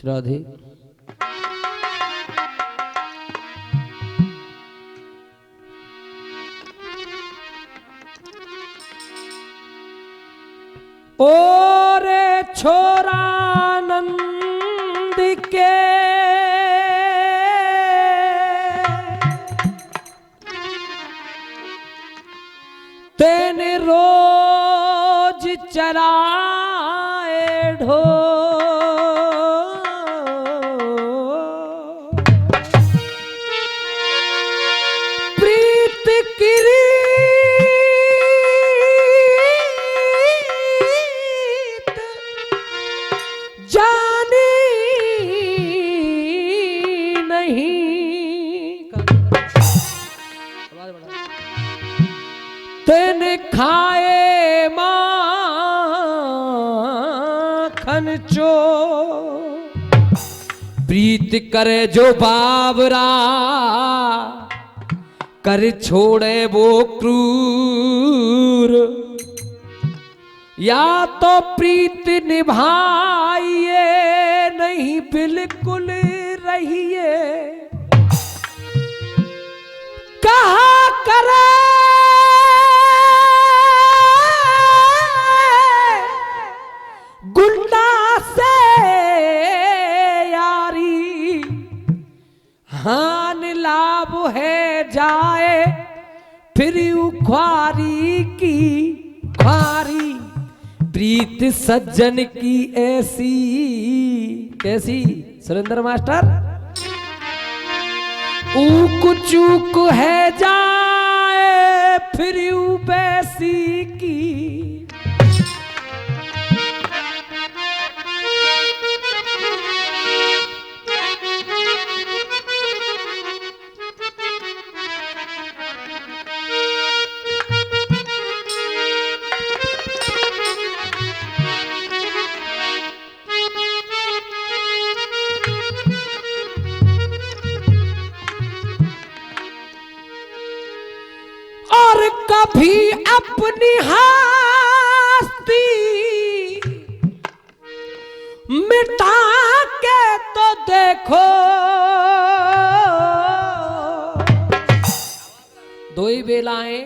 राधे। ओ रे छोरा नंद के तेने रोज चराए ढो प्रीत किरी जानी नहीं तेने खाए माखन चो प्रीत करे जो बाबरा कर छोड़े वो क्रूर या तो प्रीत निभाइए नहीं बिल्कुल रहिए कहा करे गुंडा से यारी हान लाभ है जाए फिर उख्वारी की ख्वारी प्रीत सज्जन की ऐसी कैसी सुरेंद्र मास्टर ऊक चूक है जाए फिर बैसी की कभी अपनी हस्ती मिटा के तो देखो दो ही बेलाएं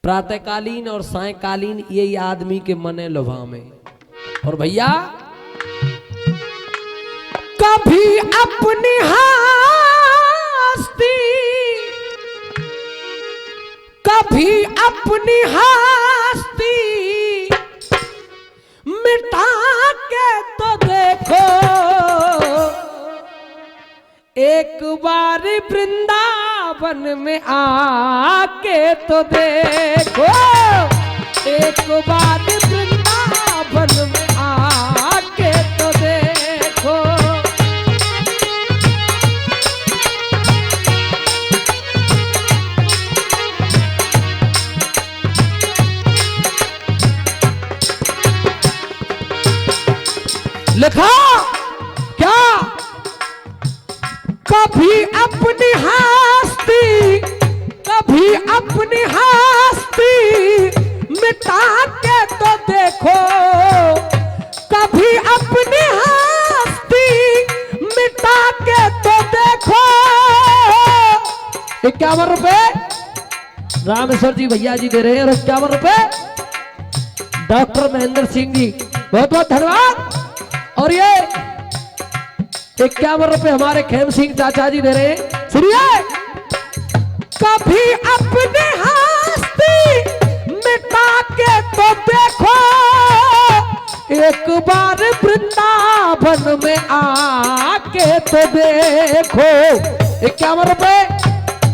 प्रातःकालीन और सायंकालीन यही आदमी के मने लोभा में। और भैया कभी अपनी हस्ती कभी अपनी हस्ती मिटा के तो देखो एक बार वृंदावन में आके तो देखो एक बार वृंदावन में आके तो देखो लिखा क्या कभी अपनी हस्ती कभी अपनी हस्ती मिटा के तो देखो कभी अपनी हस्ती मिटा के तो देखो 51 रुपए रामेश्वर जी भैया जी दे रहे हैं और 51 रुपए डॉक्टर महेंद्र सिंह जी बहुत बहुत धन्यवाद। और ये 51 रुपए हमारे खेम सिंह चाचा जी दे रहे हैं। सुनिए कभी अपने हस्ती मिटा के तो देखो एक बार वृंदावन में आके तो देखो 51 रुपए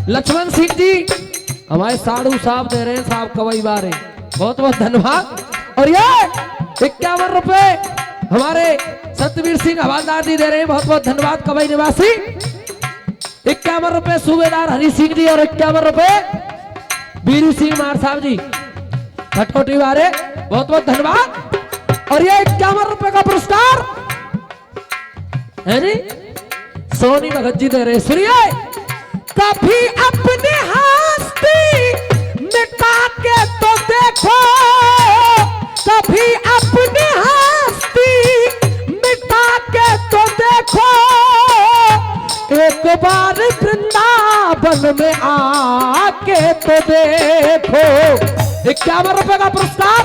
लक्ष्मण सिंह जी हमारे साधु साहब दे रहे हैं साहब कवई बारे बहुत बहुत धन्यवाद। और ये 51 रुपए हमारे सतवीर सिंह हवालदार जी दे रहे हैं बहुत बहुत धन्यवाद कवई निवासी। 51 रुपए सूबेदार हरि सिंह जी और 51 रुपए बीरू सिंह मार साहब जी खटोटी वाले बहुत बहुत धन्यवाद। और ये 51 रुपए का पुरस्कार है जी सोनी भगत जी दे रहे। सुनिए कभी अपनी हस्ती मिटा के तो देखो कभी अपनी हस्ती मिटा के बन में आके तो देखो। 51 रुपए का पुरस्कार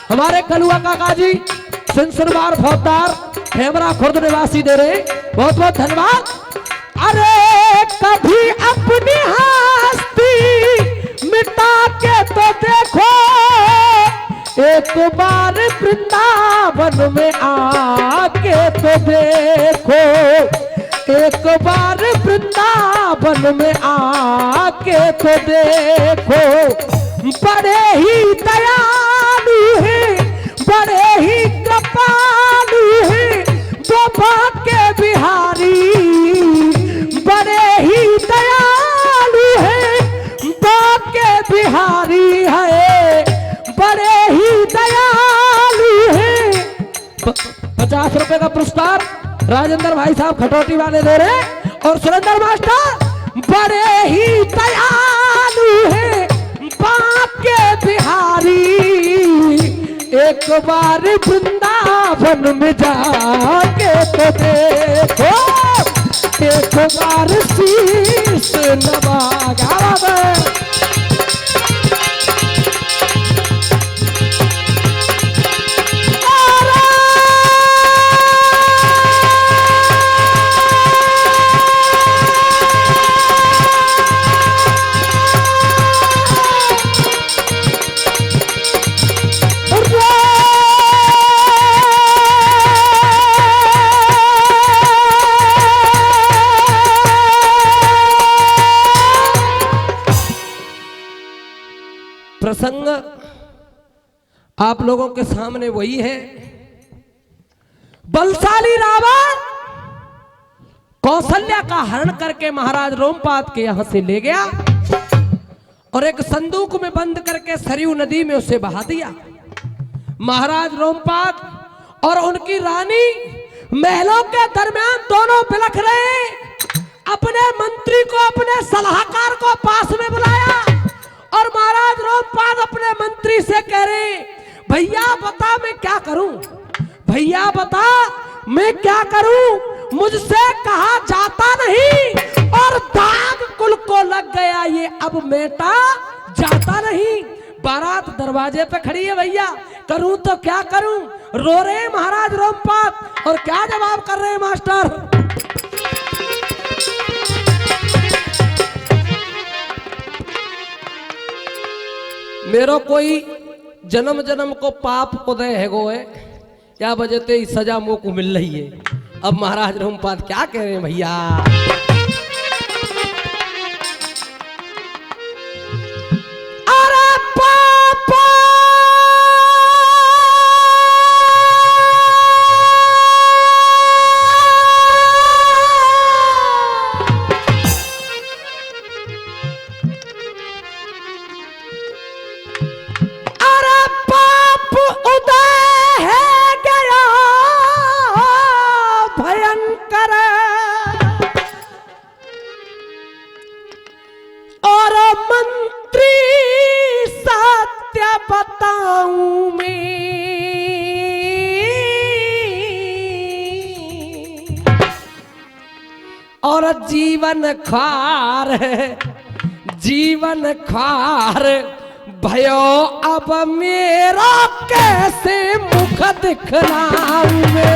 हमारे कलुआ काका जी सिंसनवार फौजदार हेमरा खुर्द निवासी दे रहे, बहुत बहुत धन्यवाद। अरे कभी अपनी हस्ती मिटा के तो देखो, एक बार वृंदावन में आके तो देखो, एक बार वृंदावन में आके तो देखो। बड़े ही दयालु हैं, बड़े ही कृपालु हैं गोपा के बिहारी, बड़े ही दयालु हैं बाके बिहारी है, बड़े ही दयालु हैं। 50 रुपए का पुरस्कार राजेंद्र भाई साहब खटोटी वाले दे रहे, और सुरेंद्र मास्टर बड़े ही दयालु हैं बाके बिहारी, एक बार वृंदावन में जाके तो देखो, एक बार शीश नवा। प्रसंग आप लोगों के सामने वही है। बलशाली रावण कौशल्या का हरण करके महाराज रोमपाद के यहां से ले गया और एक संदूक में बंद करके सरयू नदी में उसे बहा दिया। महाराज रोमपाद और उनकी रानी महलों के दरमियान दोनों बिलख रहे। अपने मंत्री को, अपने सलाहकार को पास में बुलाया और महाराज रोमपाद अपने मंत्री से कह रहे, भैया बता मैं क्या करूं, भैया बता मैं क्या करूं, मुझसे कहा जाता नहीं और दाग कुल को लग गया, ये अब मेटा जाता नहीं। बारात दरवाजे पे खड़ी है, भैया करूं तो क्या करूं। रो रहे महाराज रोमपाद और क्या जवाब कर रहे हैं मास्टर। मेरो कोई जन्म जन्म को पाप उदय है गो है, क्या वजह से सजा मुंह को मिल रही है। अब महाराज रोमपाद क्या कह रहे हैं भैया। और जीवन खार, जीवन खार भयो अब मेरा कैसे मुख दिखलाऊं।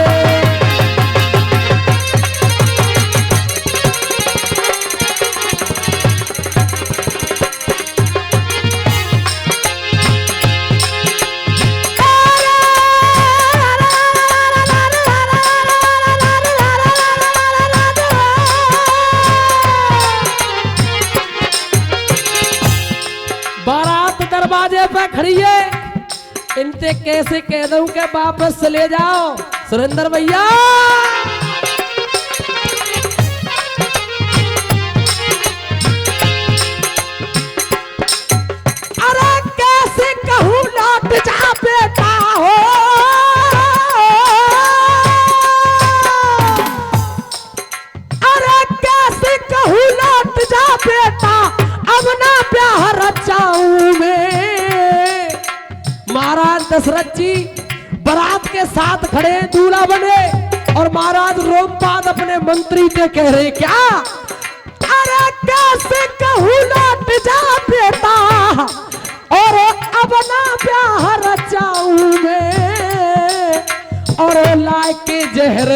दरवाजे पे खड़ी है, इनसे कैसे कह दूं कि वापस ले जाओ सुरेंद्र भैया। अरे कैसे कहूं लौट जा बेटा हो, अरे कैसे कहूं लौट जा बेटा, अब ना ब्याह रचाऊं मैं। महाराज दशरथ जी बारात के साथ खड़े दूल्हा बने और महाराज रोमपाद अपने मंत्री से कह रहे क्या, अरे कैसे कहूँ लौट जा बेटा, और अब ना ब्याह रचाऊं मैं, और लाके जहर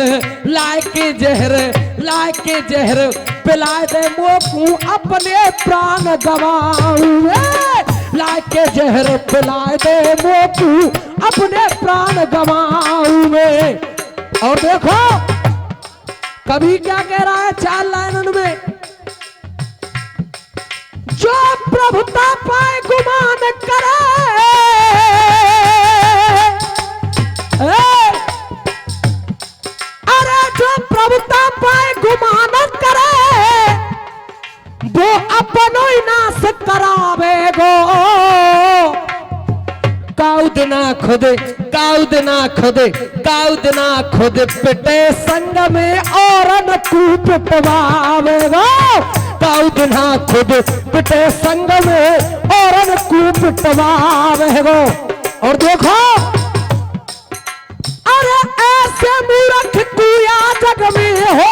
लाके जहर लाके जहर पिला दे मोकू अपने प्राण गवाऊं, लाके जहर पिला दे मोकू अपने प्राण गवाऊं मैं। और देखो कभी क्या कह रहा है 4 लाइनों में, जो प्रभुता पाए गुमान करे, अरे जो प्रभुता पाए गुमान करे, वो अपनो ही नाश करावे गो। काउद ना खुद काउद ना खुद काउद ना खुद पिटे संग में और न कूप पिटवावे गो। काउद ना खुद पिटे संग में और न कूप पिटवावे गो। और देखो अरे ऐसे मूर्ख कुया जग में हो,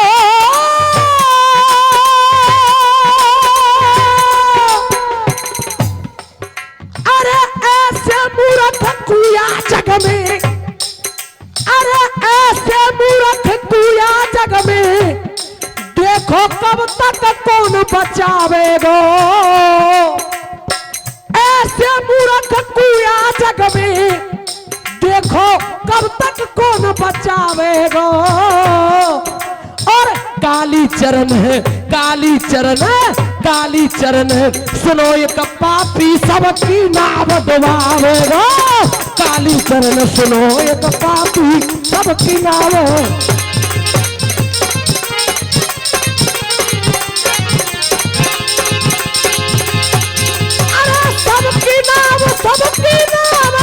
अरे ऐसे मूर्ख कुया जग में, अरे ऐसे मूर्ख कुया जग में, देखो कब तक कौन बचावेगो। ऐसे मूर्ख कुया जग में, देखो कब तक कौन बचावेगो। और काली चरण है काली चरण है काली चरण है, सुनो एक पापी सबकी नाव डुबावेगा। काली चरण सुनो एक पापी सबकी नाव, अरे सबकी नाव सबकी नाव।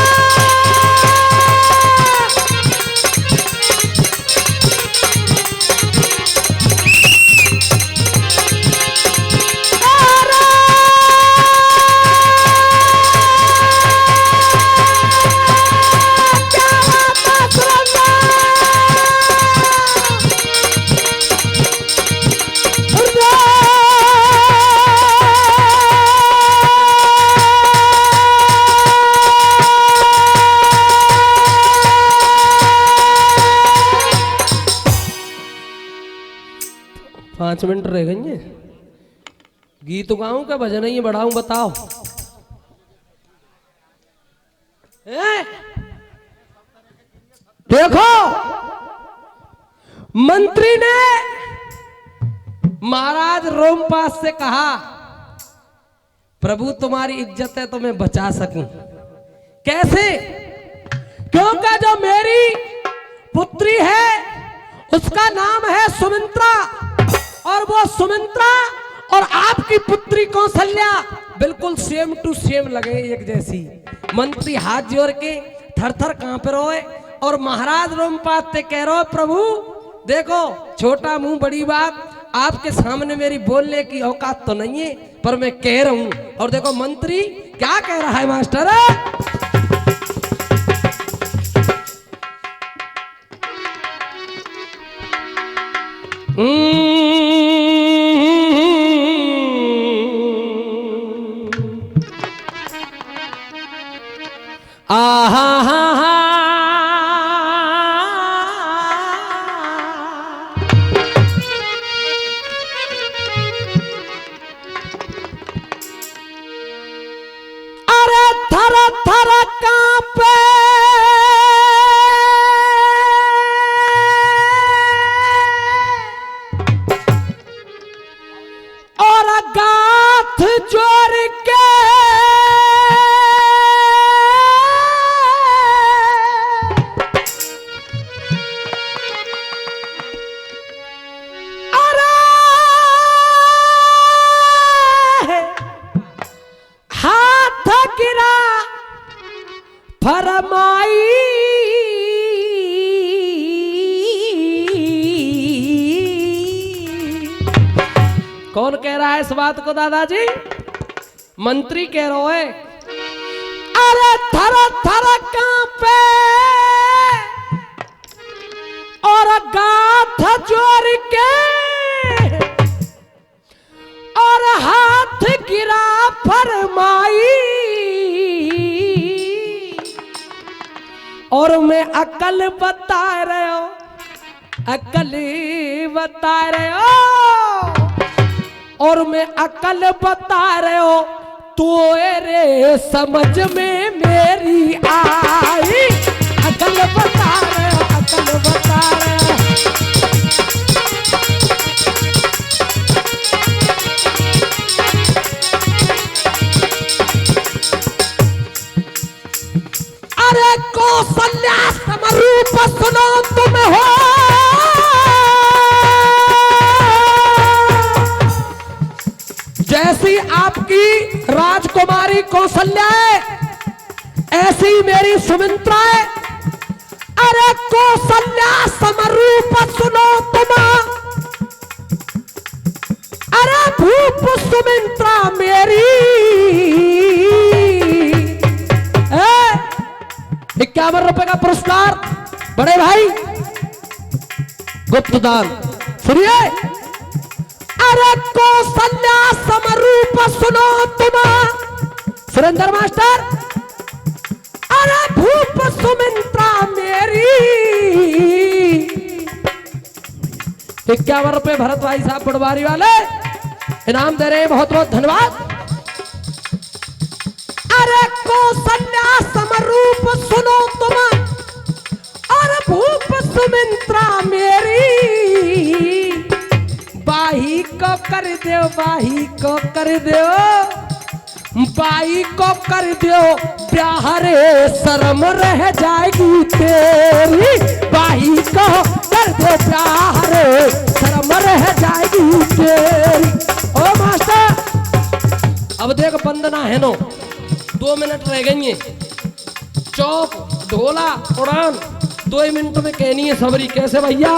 पाँच मिनट रह गए, गीत गाऊं क्या भजन ही बढ़ाऊं बताओ। देखो मंत्री ने महाराज रोमपास से कहा, प्रभु तुम्हारी इज्जत है तो मैं बचा सकूं। कैसे? क्योंकि जो मेरी पुत्री है उसका नाम है सुमित्रा, और वो सुमित्रा और आपकी पुत्री कौशल्या बिल्कुल सेम टू सेम लगे, एक जैसी। मंत्री हाथ जोड़ के थर थर कांप रहे, और महाराज रोमपाद से कह रहे हो, प्रभु देखो छोटा मुंह बड़ी बात, आपके सामने मेरी बोलने की औकात तो नहीं है, पर मैं कह रहा हूं। और देखो मंत्री क्या कह रहा है मास्टर, आहा हा हा अरे थर थर कांपे और गाथ जोड़ के फरमाई, कौन कह रहा है इस बात को दादाजी? मंत्री कह रहे है। अरे थर थर कांपे और गाथ जोड़ के और और मैं अकल बता रहे हो, अकल बता रहे हो, और मैं अकल बता रहे हो तो रे समझ में मेरी आई। अकल बता रहे हो, अकल बता रहे हो। अरे कौशल्या समरूप सुनो तुम हो, जैसी आपकी राजकुमारी कौशल्या है ऐसी मेरी सुमित्रा है। अरे कौशल्या समरूप सुनो तुम, अरे भूप सुमित्रा मेरी। 51 रुपए का पुरस्कार बड़े भाई गुप्तदान। सुनिए, अरे कौशल्या समरूप सुनो तुम, सुरेंद्र मास्टर। अरे भूप सुमित्रा मेरी। 51 रुपए भरत भाई साहब पटवारी वाले इनाम दे रहे हैं, बहुत बहुत धन्यवाद। अरे कौशल्या समरूप सुनो तुम, और भूप सुमित्रा मेरी। बाही को कर दो, बाही को कर दो, बाई को कर दो ब्याह रे शर्म रह जाएगी तेरी। बाई को कर दो ब्याह रे शर्म रह जाएगी तेरी। ओ मास्टर अब देख बंदना है नो, 2 मिनट रह गई है। चौक ढोला उड़ान 2 मिनट में कहनी है सबरी। कैसे भैया?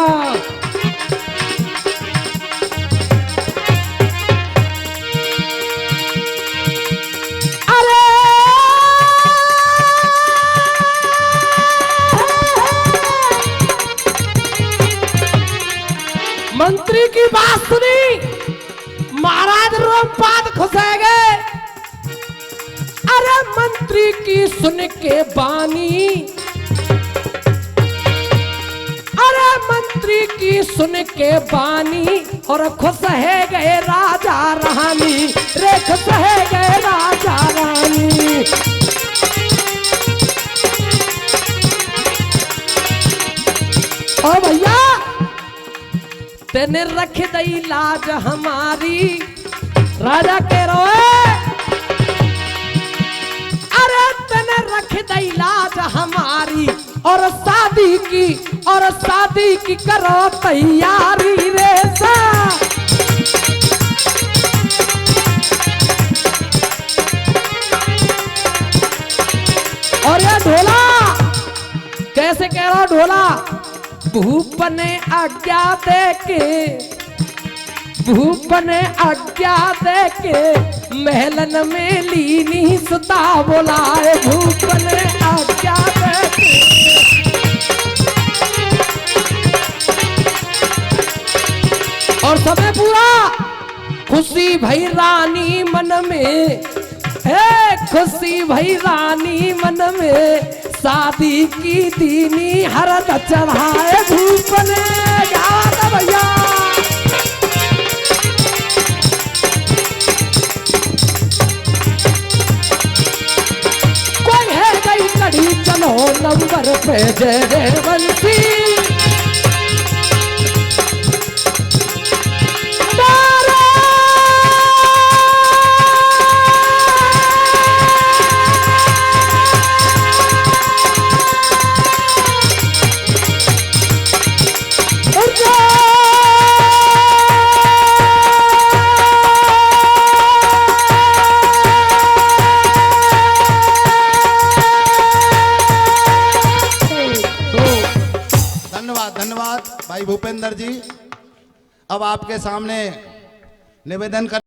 मंत्री की बात सुनी, महाराज रोमपाद खुशे गए। अरे मंत्री की सुन के बानी, अरे मंत्री की सुन के बानी, और खुश है गए राजा रानी रे, खुश है गए राजा रानी। ओ भैया तेने रख दई लाज हमारी, राजा कह रहे। अरे तेने रख दई लाज हमारी, और शादी की करो तैयारी रे सा। और ये ढोला कैसे कह रहा ढोला? भूप ने आज्ञा दे के, भूप ने आज्ञा दे के महलन में लीनी सुता बुलाए। भूप ने आज्ञा दे के, और समय पूरा खुशी भई रानी मन में, है खुशी भई रानी मन में, शादी की दीनी हरद चढ़ाए। भूप ने गाता भैया। कोई है गई कड़ी चलो नंबर पे जय जय बंसी। धन्यवाद भाई भूपेंद्र जी। अब आपके सामने निवेदन कर